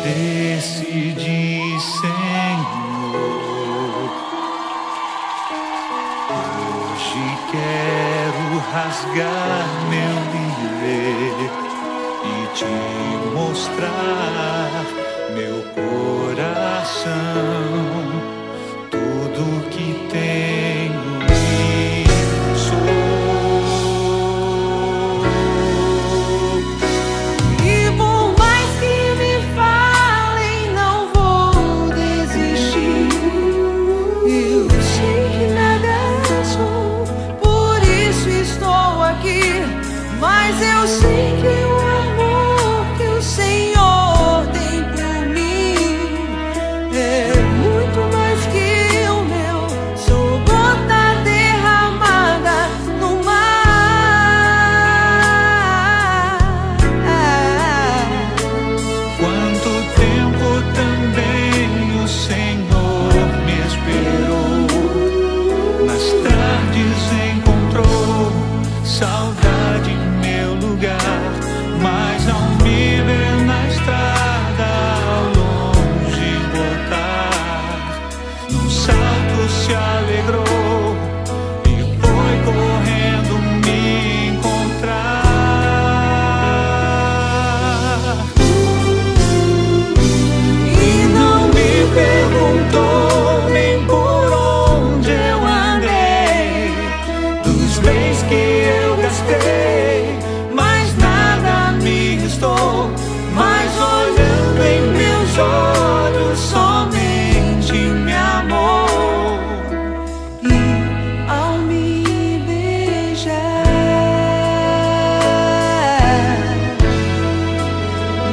decidi, Senhor, hoje quero rasgar meu livre e te mostrar meu coração, tudo que tenho e sou. Mas eu sei que o amor que o Senhor tem por mim é muito mais que o meu. Sou gota derramada no mar. Quanto tempo também o Senhor me esperou, nas tardes encontrou saudade em meu lugar, mas ao me ver na estrada ao longe voltar, num salto se alegrou e foi correndo me encontrar. E não me perguntou nem por onde eu andei, dos bens que mas nada me restou, mas olhando em meus olhos somente me amou. E ao me beijar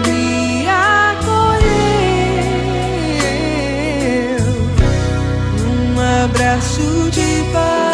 me acolheu num abraço de paz.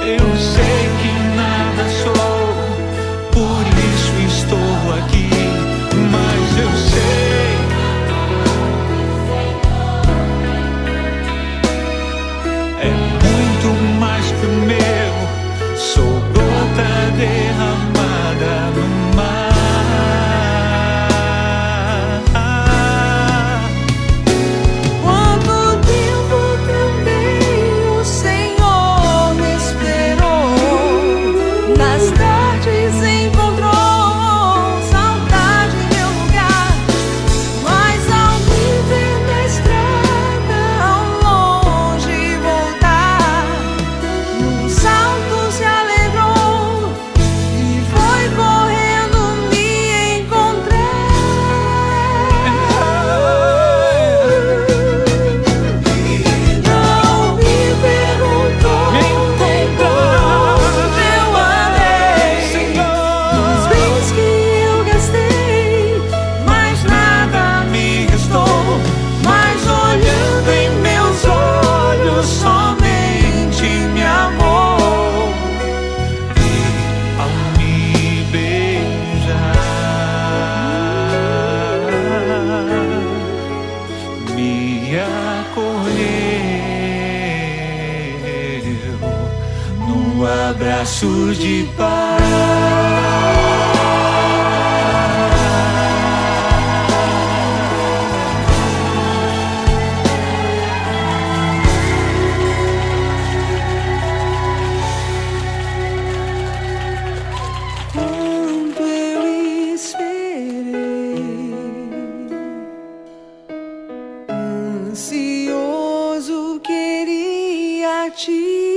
Eu sei que nada sou, por isso estou aqui, mas eu sei é muito mais que o meu. Sou gota derramada no mar. Quanto tempo também o Senhor me esperou, nas tardes encontrou saudade em meu lugar, mas ao me ver na estrada ao longe voltar, num salto se alegrou e foi correndo me encontrar. E não me perguntou nem por onde eu andei, dos bens que eu gastei, mas nada me restou, mas olhando em meus olhos somente me amou. E ao me beijar me acolheu num abraço de paz. Ansioso queria para ti.